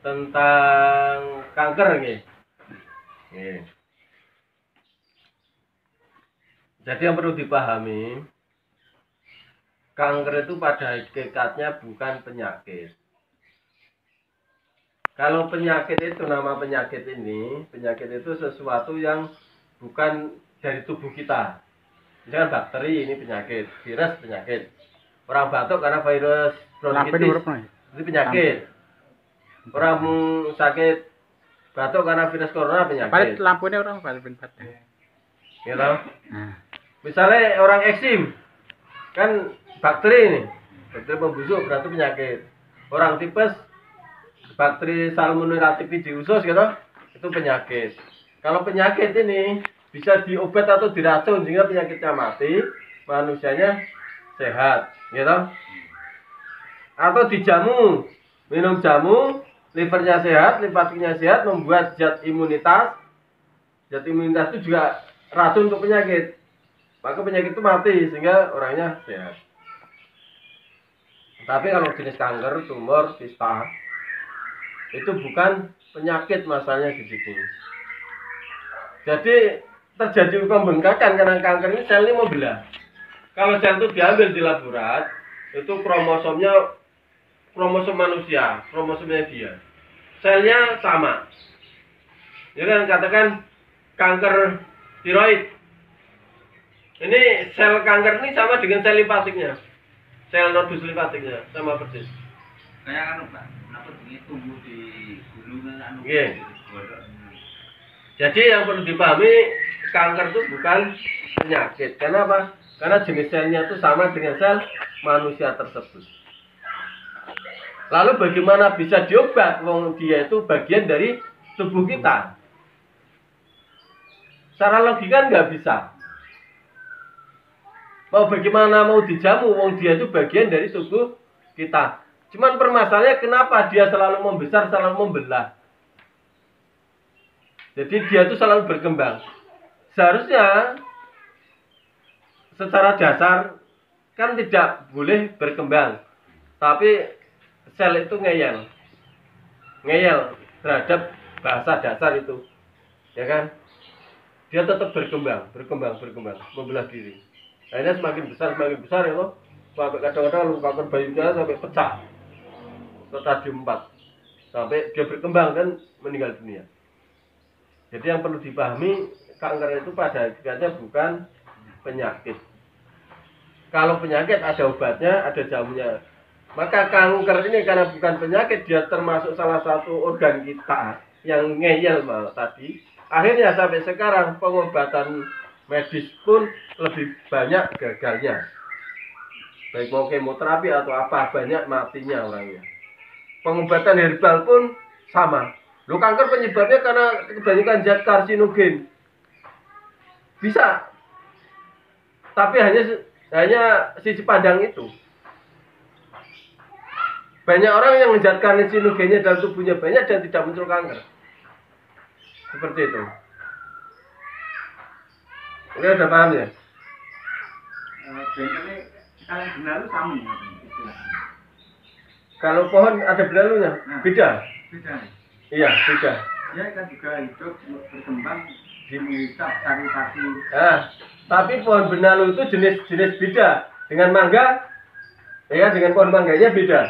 tentang kanker nggih. Nggih. Jadi yang perlu dipahami, kanker itu pada hakikatnya bukan penyakit. Kalau penyakit itu, nama penyakit ini, penyakit itu sesuatu yang bukan dari tubuh kita. Misalkan bakteri ini penyakit, virus penyakit. Orang batuk karena virus bronkitis itu penyakit. Orang sakit batuk karena virus corona penyakit. Balik lampunya orang balik batuk. Gitu. Misalnya orang eksim kan bakteri ini, bakteri pembusuk berarti penyakit. Orang tipes bakteri Salmonella typhi usus gitu, itu penyakit. Kalau penyakit ini bisa diobat atau diracun sehingga penyakitnya mati, manusianya sehat, gitu. Atau dijamu, minum jamu, livernya sehat, limfatiknya sehat, membuat zat imunitas. Zat imunitas itu juga racun untuk penyakit. Maka penyakit itu mati sehingga orangnya sehat. Tapi kalau jenis kanker, tumor, kista, itu bukan penyakit masalahnya di situ. Jadi terjadi pembengkakan karena kanker ini sel ini membelah. Kalau sel itu diambil di laborat, itu kromosomnya kromosom manusia, kromosomnya dia. Selnya sama. Jadi kan katakan kanker tiroid. Ini sel kanker ini sama dengan sel limfatiknya. Sel nodus limfatiknya sama persis. Kayak kan Pak, kenapa ini tumbuh di gunung anu? Iya. Jadi yang perlu dipahami, kanker itu bukan penyakit. Kenapa? Karena jenis selnya itu sama dengan sel manusia tersebut. Lalu bagaimana bisa diobat? Wong dia itu bagian dari tubuh kita. Secara logika nggak bisa. Mau bagaimana mau dijamu? Wong dia itu bagian dari tubuh kita. Cuman permasalahannya kenapa dia selalu membesar, selalu membelah. Jadi dia itu selalu berkembang. Seharusnya secara dasar kan tidak boleh berkembang. Tapi sel itu ngeyel. Ngeyel terhadap bahasa dasar itu. Ya kan? Dia tetap berkembang, membelah diri. Akhirnya semakin besar ya loh. Sampai kadang-kadang lukakan bayunya sampai pecah. Ke stadium 4. Sampai dia berkembang dan meninggal dunia. Jadi yang perlu dipahami, kanker itu pada hakikatnya bukan penyakit. Kalau penyakit ada obatnya, ada jamunya. Maka kanker ini karena bukan penyakit, dia termasuk salah satu organ kita yang ngeyel malah tadi. Akhirnya sampai sekarang pengobatan medis pun lebih banyak gagalnya. Baik mau kemoterapi atau apa, banyak matinya orangnya. Pengobatan herbal pun sama. Loh, kanker penyebabnya karena kebanyakan zat karsinogen. Bisa. Tapi hanya sisi pandang itu. Banyak orang yang zat karsinogennya dalam tubuhnya banyak dan tidak muncul kanker. Seperti itu. Ini udah paham ya? Bengkelnya kalau benalu sama ya? Kalau pohon ada belalunya? Beda? Beda. Iya, beda. Dia kan juga hidup berkembang di menghisap sari-sari. Tapi pohon benalu itu jenis beda. Dengan mangga, ya dengan pohon mangganya beda.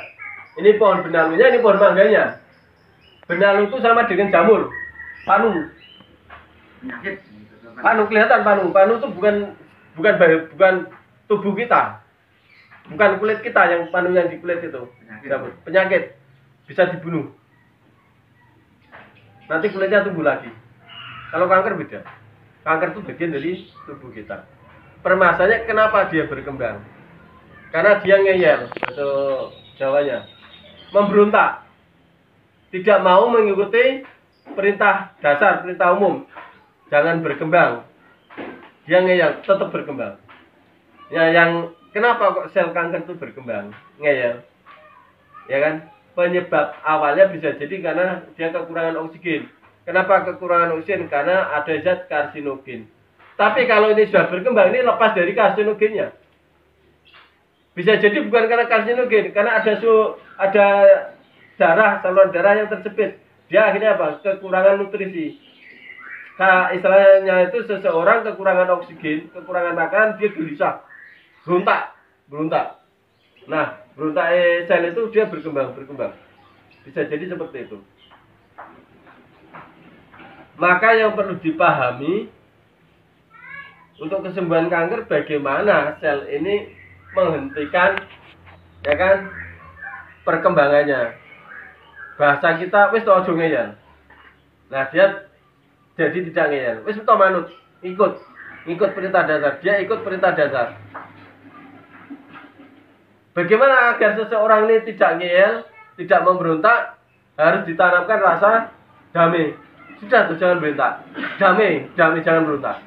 Ini pohon benalunya, ini pohon mangganya. Benalu itu sama dengan jamur, panu. Penyakit. Panu kelihatan panu. Panu itu bukan tubuh kita. Bukan kulit kita yang panu yang di kulit itu. Penyakit. Bisa dibunuh. Nanti kulitnya tumbuh lagi. Kalau kanker beda. Kanker itu bagian dari tubuh kita. Permasalahannya kenapa dia berkembang? Karena dia ngeyel, atau Jawanya. Memberontak. Tidak mau mengikuti perintah dasar, perintah umum. Jangan berkembang. Dia ngeyel, tetap berkembang. Ya, yang kenapa kok sel kanker itu berkembang? Ngeyel. Ya kan? Penyebab awalnya bisa jadi karena dia kekurangan oksigen. Kenapa kekurangan oksigen? Karena ada zat karsinogen. Tapi kalau ini sudah berkembang, ini lepas dari karsinogennya. Bisa jadi bukan karena karsinogen, karena ada saluran darah yang terjepit. Dia akhirnya apa? Kekurangan nutrisi. Istilahnya itu seseorang kekurangan oksigen, kekurangan makanan, dia gelisah, berontak. Nah, berontak sel itu dia berkembang. Bisa jadi seperti itu. Maka yang perlu dipahami untuk kesembuhan kanker, bagaimana sel ini menghentikan, ya kan, perkembangannya. Bahasa kita wis to aja ngeyel. Nah, dia jadi tidak ngeyel. Wis to manut, ikut perintah dasar. Dia ikut perintah dasar. Bagaimana agar seseorang ini tidak ngeyel, tidak memberontak? Harus ditanamkan rasa damai. Sudah tuh, jangan berontak. Damai, jangan berontak.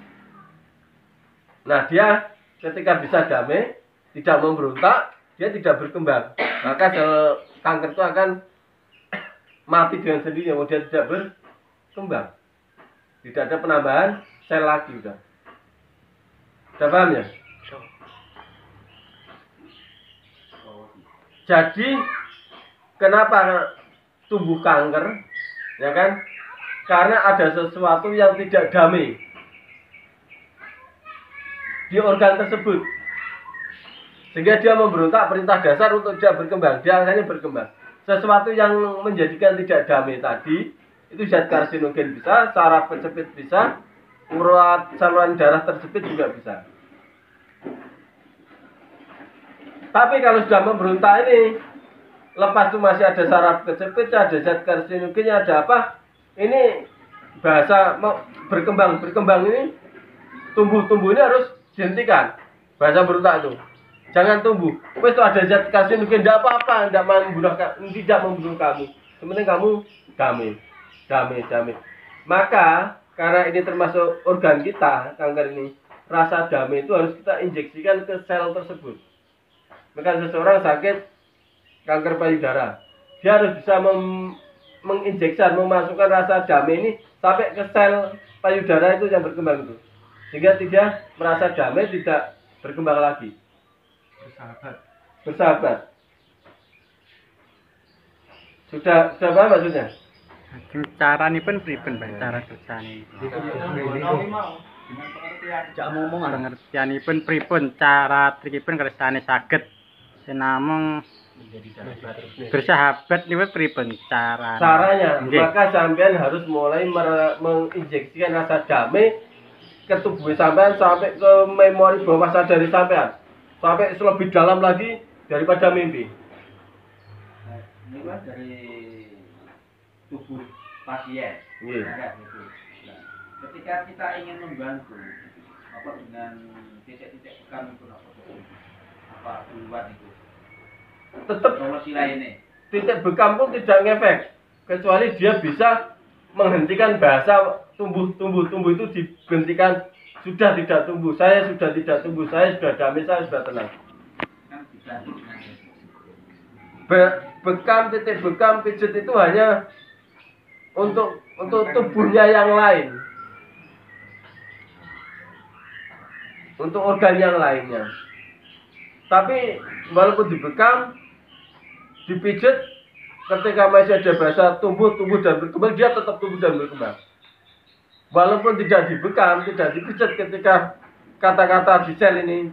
Nah, dia ketika bisa damai, tidak memberontak, dia tidak berkembang. Maka sel kanker itu akan mati dengan sendirinya, dia tidak berkembang. Tidak ada penambahan sel lagi udah. Sudah paham ya? Jadi kenapa tumbuh kanker? Ya kan? Karena ada sesuatu yang tidak damai di organ tersebut. Sehingga dia memberontak perintah dasar untuk dia berkembang. Dia akhirnya berkembang. Sesuatu yang menjadikan tidak damai tadi, itu zat karsinogen bisa, saraf kejepit bisa, urat saluran darah terjepit juga bisa. Tapi kalau sudah memberontak ini, lepas itu masih ada saraf kejepit, ada zat karsinogennya, ada apa? Ini bahasa berkembang ini, tumbuh ini harus dihentikan. Bahasa berontak itu. Jangan tumbuh. Wes itu ada zat karsinogen, tidak apa-apa, tidak membunuh kamu. Sebenarnya kamu damai. Maka karena ini termasuk organ kita, kanker ini, rasa damai itu harus kita injeksikan ke sel tersebut. Maka seseorang sakit kanker payudara, dia harus bisa menginjeksikan, memasukkan rasa damai ini sampai ke sel payudara itu yang berkembang itu, sehingga tidak merasa damai, tidak berkembang lagi. Bersahabat. Sudah paham maksudnya? Cara ini pun pripun, Pak? Cara kerjane. Pengertianipun pripun, cara trikipun kersane saged sinamung bersahabat niku pripun caranya? Maka sampean harus mulai menginjeksikan rasa damai ke tubuh sampean sampai ke memori bawah sadar sampean, sampai lebih dalam lagi daripada mimpi. Ini dari tubuh pasien. Yeah. Gitu. Nah, ketika kita ingin membantu apa dengan titik-titik bekam itu apa duluan itu tetap solusi lainnya. Titik bekam pun tidak ngefek, kecuali dia bisa menghentikan bahasa tumbuh itu dihentikan. Sudah tidak tumbuh, saya sudah tidak tumbuh, saya sudah damai, saya sudah tenang. Kan bisa. Bekam, titik bekam, pijet itu hanya untuk tubuhnya yang lain, untuk organ yang lainnya. Tapi walaupun dibekam, dipijet, ketika masih ada bahasa tumbuh dan berkembang, dia tetap tumbuh dan berkembang. Walaupun tidak dibekam, tidak dipijet, ketika kata-kata di sel ini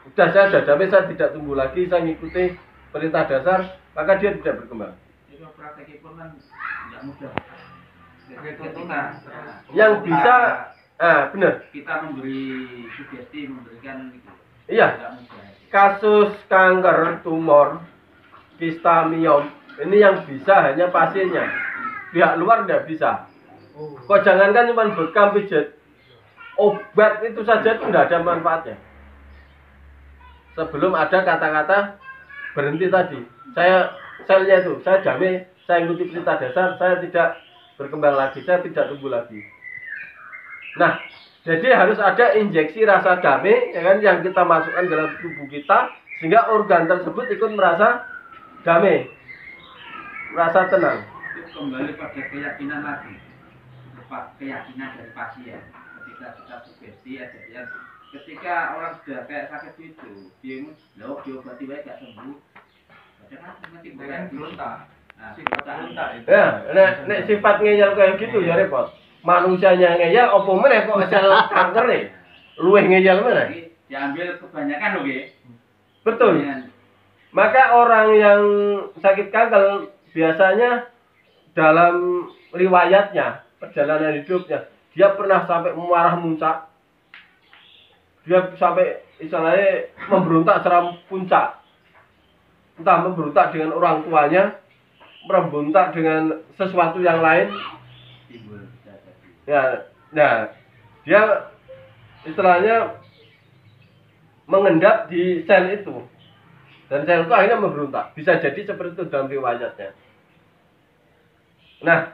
sudah saya sudah damai, saya tidak tumbuh lagi, saya mengikuti perintah dasar, maka dia tidak berkembang. Jadi praktek pun kan tidak mudah. Yang bisa, benar. Kita memberi sugesti, memberikan itu. Iya. Kasus kanker tumor kista miom ini yang bisa hanya pasiennya, pihak luar tidak bisa. Kok jangankan cuma bekam, pijet, obat itu saja itu tidak ada manfaatnya. Sebelum ada kata-kata berhenti tadi, selnya itu saya damai, saya ikuti perintah dasar, saya tidak berkembang lagi, saya tidak tumbuh lagi. Nah, jadi harus ada injeksi rasa damai, ya kan, yang kita masukkan dalam tubuh kita, sehingga organ tersebut ikut merasa damai, merasa tenang. Itu kembali pada keyakinan lagi, keyakinan dari pasien. Ketika kita sugesti, ada yang ketika orang sudah kayak sakit itu, dia diobati baik gak sembuh. Padahal nanti berontak. Nah, perasaan Ya, nek sifat ngeyel kayak gitu ya repot. Manusianya ngeyel opo meneh kok sel kanker nih. Luwih ngeyel meneh. Jadi diambil kebanyakan loh, Ge. Betul. Maka orang yang sakit kanker biasanya dalam riwayatnya, perjalanan hidupnya, dia pernah sampai marah muncak. Dia sampai istilahnya memberontak secara puncak. Entah memberontak dengan orang tuanya, memberontak dengan sesuatu yang lain. Timbul bisa jadi. Ya, nah, dia istilahnya mengendap di sel itu. Dan sel itu akhirnya memberontak. Bisa jadi seperti itu dalam riwayatnya. Nah,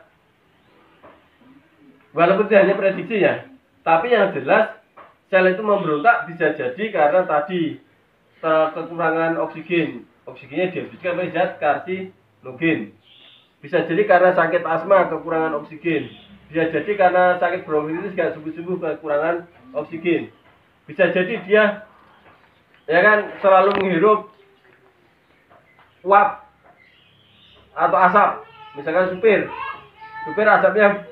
walaupun itu hanya prediksi ya, tapi yang jelas sel itu memberontak bisa jadi karena tadi kekurangan oksigen. Oksigennya dihabiskan oleh zat karsinogen. Bisa jadi karena sakit asma kekurangan oksigen. Bisa jadi karena sakit bronkitis gak sembuh-sembuh kekurangan oksigen. Bisa jadi dia ya kan selalu menghirup uap atau asap. Misalkan supir asapnya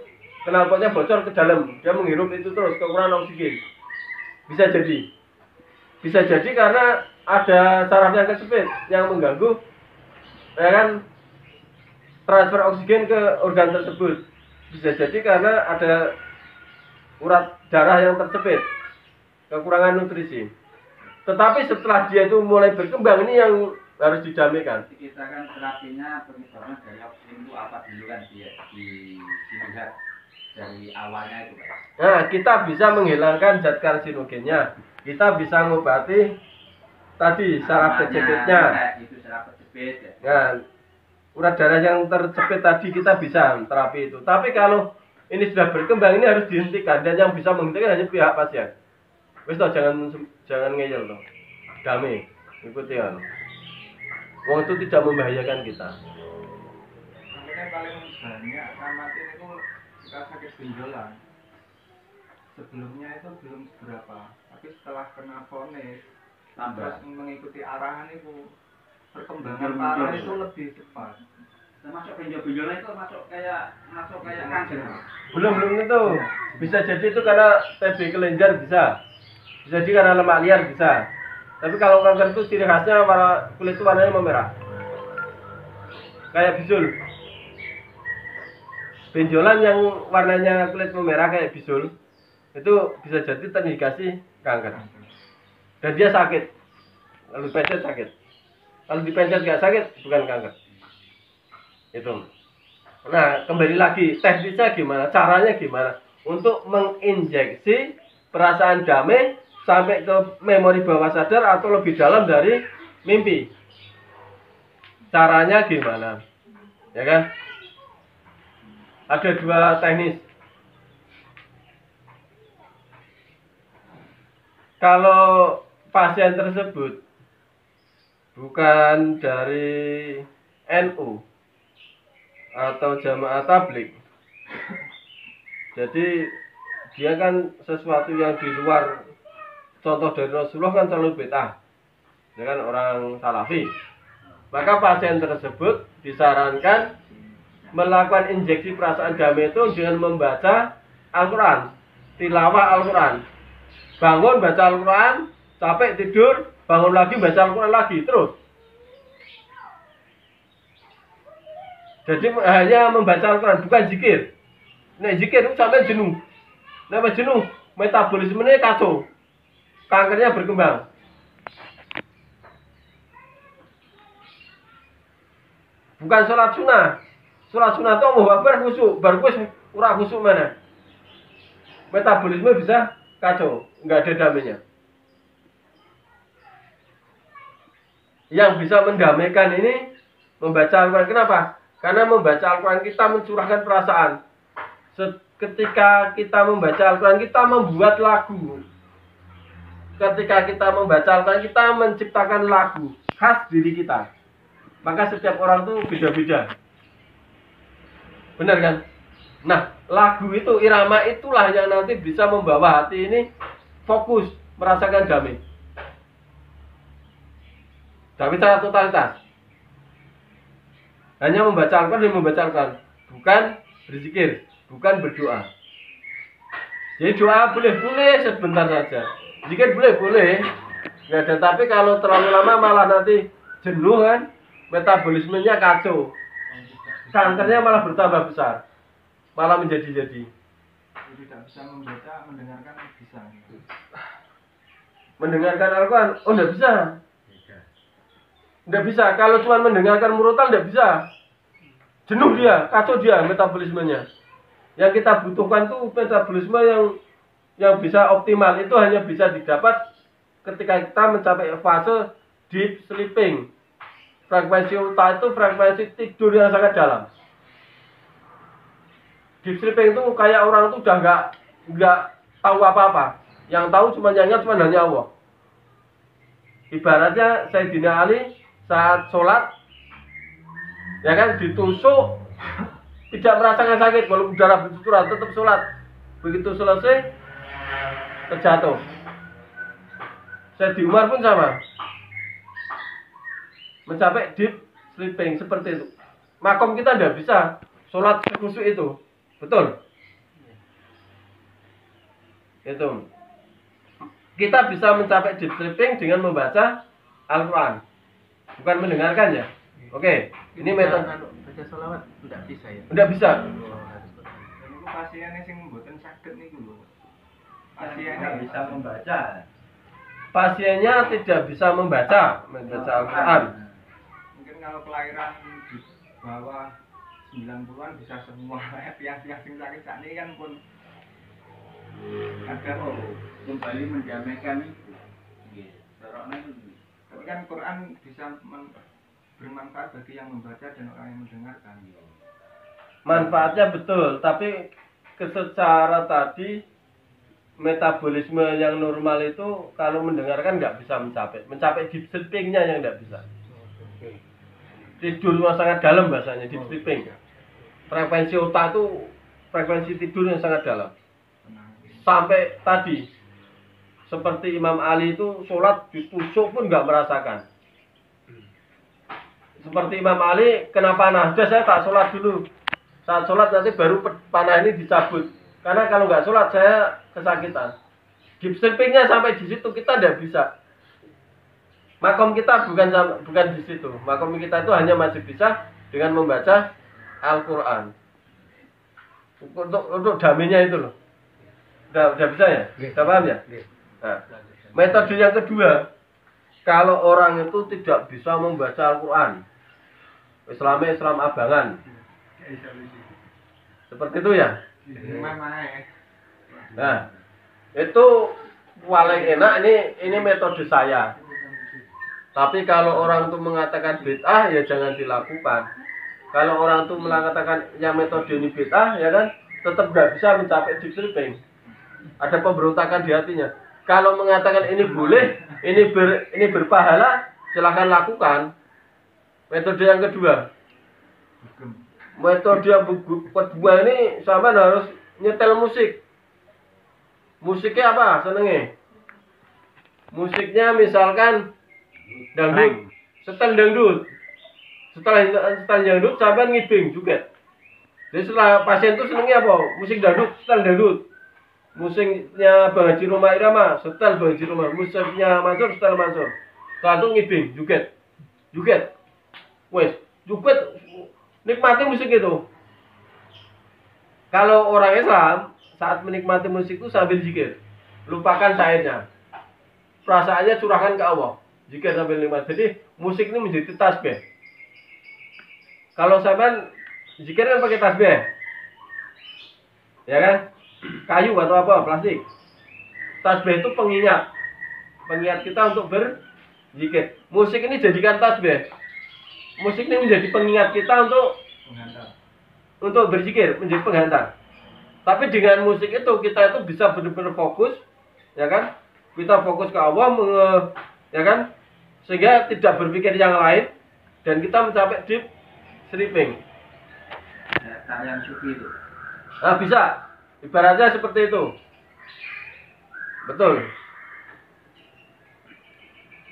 knalpotnya bocor ke dalam, dia menghirup itu terus kekurangan oksigen. Bisa jadi karena ada saraf yang kesepit yang mengganggu ya kan transfer oksigen ke organ tersebut. Bisa jadi karena ada urat darah yang tercepit, kekurangan nutrisi. Tetapi setelah dia itu mulai berkembang, ini yang harus didamaikan. Kita kan terapinya penyebabnya dari oksigen itu apa dulu kan dilihat dari awalnya itu kan. Nah, kita bisa menghilangkan zat karsinogennya. Kita bisa ngobati tadi saraf kecepitnya. Itu saraf kecepit ya. Nah, urat darah yang tercepit tadi kita bisa terapi itu. Tapi kalau ini sudah berkembang, ini harus dihentikan, dan yang bisa menghentikan hanya pihak pasien. Wis toh, jangan ngeyel toh. Damai, ikuti kan. Wong itu tidak membahayakan kita. Makanya paling banyak amatir itu kita sakit benjolan. Sebelumnya itu belum seberapa, tapi setelah kena vonis terus mengikuti arahan itu perkembangan parah itu lebih cepat. Termasuk benjol-benjolnya itu masuk kayak kanker. Belum itu. Bisa jadi itu karena TB kelenjar bisa. Bisa jadi karena lemak liar bisa. Tapi kalau kanker itu ciri khasnya warna kulit itu warnanya memerah. Kayak bisul. Benjolan yang warnanya kulit memerah kayak bisul itu bisa jadi terindikasi kanker. Dan dia sakit. Lalu dipencet sakit. Kalau dipencet nggak sakit bukan kanker. Itu. Nah, kembali lagi teknisnya gimana? Caranya gimana? Untuk menginjeksi perasaan damai sampai ke memori bawah sadar atau lebih dalam dari mimpi. Caranya gimana? Ya kan? Ada dua teknis. Kalau pasien tersebut bukan dari NU atau jamaah tabligh, jadi dia kan sesuatu yang di luar contoh dari Rasulullah kan selalu bid'ah, dia kan orang salafi. Maka pasien tersebut disarankan melakukan injeksi perasaan damai itu dengan membaca Al-Quran, tilawah Al-Quran. Bangun baca Al-Quran, capek tidur, bangun lagi baca Al-Quran lagi terus. Jadi hanya membaca Al-Quran, bukan zikir. Nek zikir itu sampai jenuh. Nek jenuh, metabolismenya kacau. Kankernya berkembang. Bukan sholat sunnah. Sholat sunnah itu Allahu Akbar khusyuk, baru wis ora khusyuk mana. Metabolisme bisa kacau, enggak ada damainya. Yang bisa mendamaikan ini membaca Al-Quran. Kenapa? Karena membaca Al-Quran kita mencurahkan perasaan. Ketika kita membaca Al-Quran kita membuat lagu. Ketika kita membaca Al-Quran kita menciptakan lagu khas diri kita. Maka setiap orang itu beda-beda. Benar kan? Nah, lagu itu, irama itulah yang nanti bisa membawa hati ini fokus, merasakan damai. Tapi secara totalitas. Hanya membaca Al-Quran dan membaca Al-Quran, bukan berzikir, bukan berdoa. Jadi doa boleh sebentar saja, zikir boleh, nggak ada. Tapi kalau terlalu lama malah nanti jenuh kan, metabolismenya kacau, kankernya malah bertambah besar, malah menjadi-jadi. Tidak bisa membaca, mendengarkan bisa. Mendengarkan Al-Quran, oh nggak bisa. Nggak bisa, kalau cuma mendengarkan murotal nggak bisa. Jenuh dia, kacau dia metabolismenya. Yang kita butuhkan tuh metabolisme yang bisa optimal, itu hanya bisa didapat ketika kita mencapai fase deep sleeping. Frekuensi ulta itu frekuensi tidur yang sangat dalam. Deep sleeping itu kayak orang tuh udah nggak tahu apa-apa. Yang tahu cuma yang ingat cuma hanya Allah. Ibaratnya Sayyidina Ali saat sholat, ya kan, ditusuk, tidak merasakan sakit, walaupun darah bercucuran tetap sholat. Begitu selesai, terjatuh. Sayyidina Umar pun sama, mencapai deep sleeping seperti itu. Makom kita tidak bisa sholat sekhusyuk itu, betul? Itu. Kita bisa mencapai deep sleeping dengan membaca Al-Quran, bukan mendengarkan ya. Oke, ini metode. Baca sholawat tidak bisa ya? Tidak bisa. Dan itu pasiennya sing mboten saged niku lho. Nggak Pasiennya bisa membaca. Pasiennya tidak bisa membaca Al-Quran. mungkin kalau kelahiran di bawah 90-an bisa semua. Tiang-tiang sing sakit sakniki kan pun ada Oh, kembali mendamaikan itu. Nggih, carane itu. tapi kan Quran bisa bermanfaat bagi yang membaca dan orang yang mendengarkan. Manfaatnya betul, tapi secara tadi metabolisme yang normal itu kalau mendengarkan nggak bisa mencapai deep sleepingnya yang nggak bisa. Tidur yang sangat dalam bahasanya deep sleeping. Frekuensi otak itu frekuensi tidur yang sangat dalam. Sampai tadi seperti Imam Ali itu sholat ditusuk pun nggak merasakan. Seperti Imam Ali kena panah, sudah saya tak sholat dulu. Saat sholat nanti baru panah ini dicabut. Karena kalau nggak sholat saya kesakitan. Deep sleepingnya sampai di situ kita tidak bisa. Makom kita bukan di situ. Makom kita itu hanya masih bisa dengan membaca Al-Quran. Untuk damainya itu loh. Udah bisa ya? Udah paham ya? Nah, metode yang kedua, kalau orang itu tidak bisa membaca Al-Quran, Islamnya Islam abangan, seperti itu ya. Nah, itu paling enak, ini metode saya. Tapi kalau orang itu mengatakan bid'ah, ya jangan dilakukan. Kalau orang itu mengatakan yang metode ini bid'ah, ya kan, tetap nggak bisa mencapai deep sleeping. Ada pemberontakan di hatinya. Kalau mengatakan ini boleh, ini berpahala, silahkan lakukan. Metode yang kedua. Metode yang kedua ini sama harus nyetel musik. Musiknya apa? Senengnya? Musiknya misalkan dangdut, setel dangdut. Setelah dangdut sampai ngibing juga. Jadi setelah pasien itu senengnya apa? Musik dangdut, setel dangdut. Musiknya Bang Haji Roma Irama, setel Bang Haji Roma. Musiknya Mansur, setel Mansur. Setelah itu ngibing, juget. Wes, juget, nikmati musik itu. Kalau orang Islam, saat menikmati musik itu sambil zikir. Lupakan syairnya. Perasaannya curahkan ke Allah. Zikir sambil nikmat. Jadi, musik ini menjadi tasbih. Kalau sampean zikir kan pakai tasbih. Ya kan? Kayu atau apa, plastik. Tasbih itu pengingat kita untuk berzikir. Musik ini jadikan tasbih. Musik ini menjadi pengingat kita untuk berzikir, menjadi penghantar. Tapi dengan musik itu kita itu bisa benar-benar fokus, ya kan? Kita fokus ke Allah, ya kan? Sehingga tidak berpikir yang lain dan kita mencapai deep sleeping. Ya, tarian sufi itu. Nah, bisa. Ibaratnya seperti itu. Betul.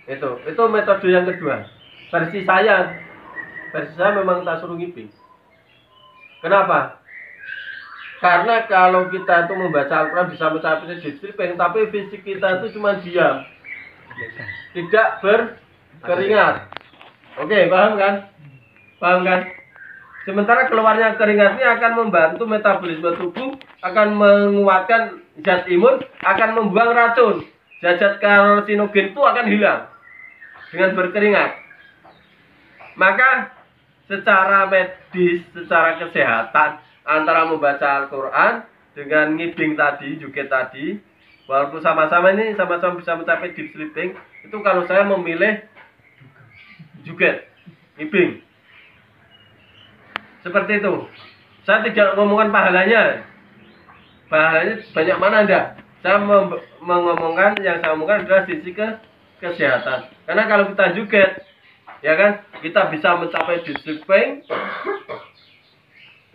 Itu metode yang kedua. Versi saya. versi saya memang tak suruh ngiping. Kenapa? Karena kalau kita itu membaca Al-Quran bisa mencapai deep sleeping, tapi fisik kita itu cuma diam, tidak berkeringat. Oke, paham kan? Paham kan? Sementara keluarnya keringat ini akan membantu metabolisme tubuh, akan menguatkan zat imun, akan membuang racun. Zat-zat karsinogen itu akan hilang dengan berkeringat. Maka secara medis, secara kesehatan, antara membaca Al-Quran dengan ngibing tadi, juget tadi, walaupun sama-sama ini sama-sama bisa mencapai deep sleeping, itu kalau saya memilih juget, ngibing. Seperti itu. Saya tidak ngomongkan pahalanya. Pahalanya banyak mana Anda? Saya mengomongkan, yang saya omongkan adalah sisi kesehatan. Karena kalau kita juget, ya kan, kita bisa mencapai deep sleeping.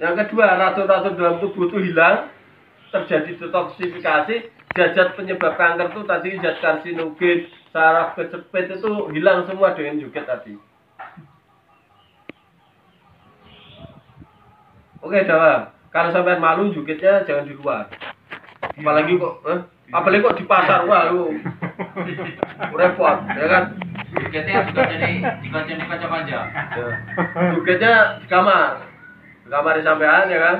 Yang kedua, racun-racun dalam tubuh itu hilang, terjadi detoksifikasi, zat-zat penyebab kanker itu tadi, zat karsinogen, saraf kecepit itu hilang semua dengan juget tadi. Oke, jawab. Kalau sampai malu jugetnya jangan di luar. Apalagi kok di pasar, wah lu repot, ya kan? Jugetnya juga jadi dikonceni kaca panjang. Ya. Jugetnya di kamar sampean, ya kan?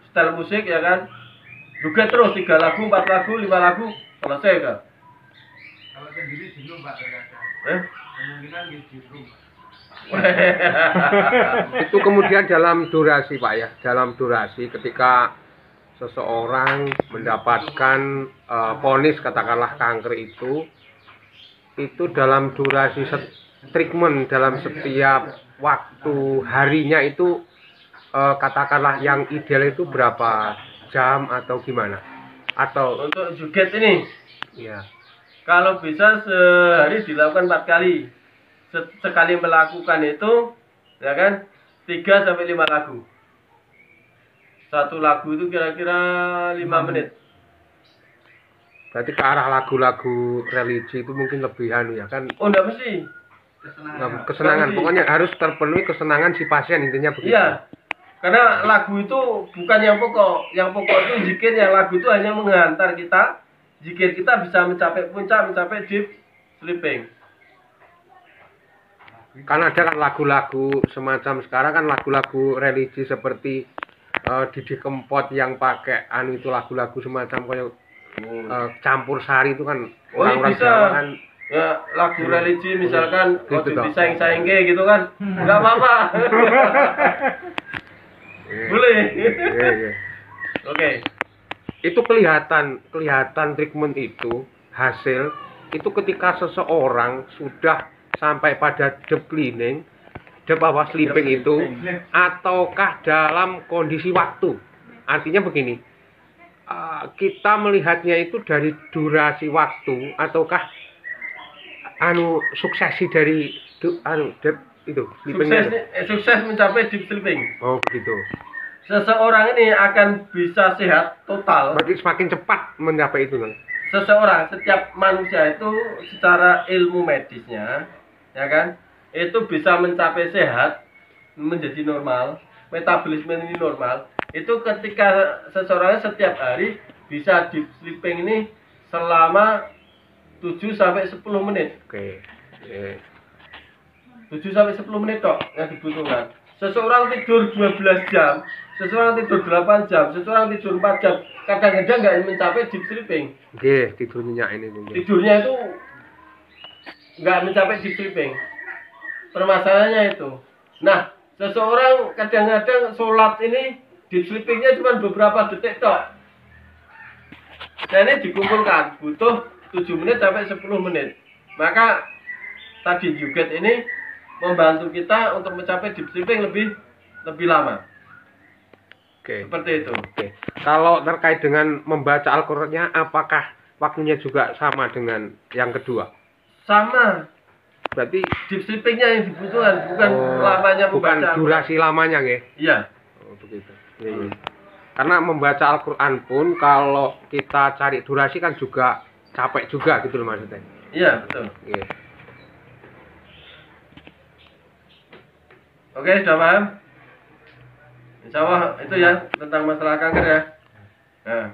Setel musik, ya kan? Juget terus 3 lagu, 4 lagu, 5 lagu, selesai kan? Kalau sendiri jenuh Pak terkadang. Kemungkinan jenuh. Itu kemudian dalam durasi Pak ya, dalam durasi ketika seseorang mendapatkan vonis katakanlah kanker itu dalam durasi treatment dalam setiap waktu harinya itu katakanlah yang ideal itu berapa jam atau gimana? Atau untuk juget ini, ya, kalau bisa sehari dilakukan 4 kali. Sekali melakukan itu, ya kan, 3 sampai 5 lagu. Satu lagu itu kira-kira 5 menit. berarti ke arah lagu-lagu religi itu mungkin lebih ya kan? Oh, enggak mesti. Kesenangan, pokoknya harus terpenuhi kesenangan si pasien, intinya begitu. Iya. Karena lagu itu bukan yang pokok. Yang pokok itu zikir, yang lagu itu hanya menghantar kita. Zikir kita bisa mencapai puncak, mencapai deep sleeping. Kan ada kan lagu-lagu semacam sekarang kan lagu-lagu religi seperti Didi Kempot yang pakai itu lagu-lagu semacam kayak campur sari itu kan orang-orang bisa. Jawa kan Ya, lagu religi misalkan gitu toh. disaing-saing gitu kan. Enggak apa-apa. Boleh. Iya. Oke. Itu kelihatan treatment itu hasil itu ketika seseorang sudah sampai pada deep cleaning, deep sleeping itu, ataukah dalam kondisi waktu. Artinya begini, kita melihatnya itu dari durasi waktu, ataukah suksesi dari deep itu sleepingnya. Sukses mencapai deep sleeping. Oh begitu. Seseorang ini akan bisa sehat total. Berarti semakin cepat mencapai itu kan? Setiap manusia itu secara ilmu medisnya, ya kan, itu bisa mencapai sehat, menjadi normal, metabolisme ini normal. Itu ketika seseorang setiap hari bisa deep sleeping ini selama 7 sampai 10 menit. Oke. 7 sampai 10 menit tok yang dibutuhkan. Seseorang tidur 12 jam, seseorang tidur 8 jam, seseorang tidur 4 jam. Kadang-kadang nggak mencapai deep sleeping. Oke, tidur nyenyak ini. Tidurnya itu nggak mencapai deep sleeping. Permasalahannya itu. Nah, seseorang kadang-kadang sholat ini deep sleepingnya cuma beberapa detik tok. Nah, ini dikumpulkan butuh 7 menit sampai 10 menit. Maka tadi juget ini membantu kita untuk mencapai deep sleeping lebih lama. Oke. Seperti itu. Oke. Kalau terkait dengan membaca Al-Qur'annya, apakah waktunya juga sama dengan yang kedua? Sama. Berarti Deep sleepingnya yang dibutuhkan, bukan lamanya bukan membaca. durasi lamanya, nggih. Iya. Oh, begitu. Iya. Karena membaca Al-Qur'an pun kalau kita cari durasi kan juga capek juga gitu loh maksudnya. Iya, betul. Iya. Oke, sudah paham? Insya Allah itu ya tentang masalah kanker ya. Nah,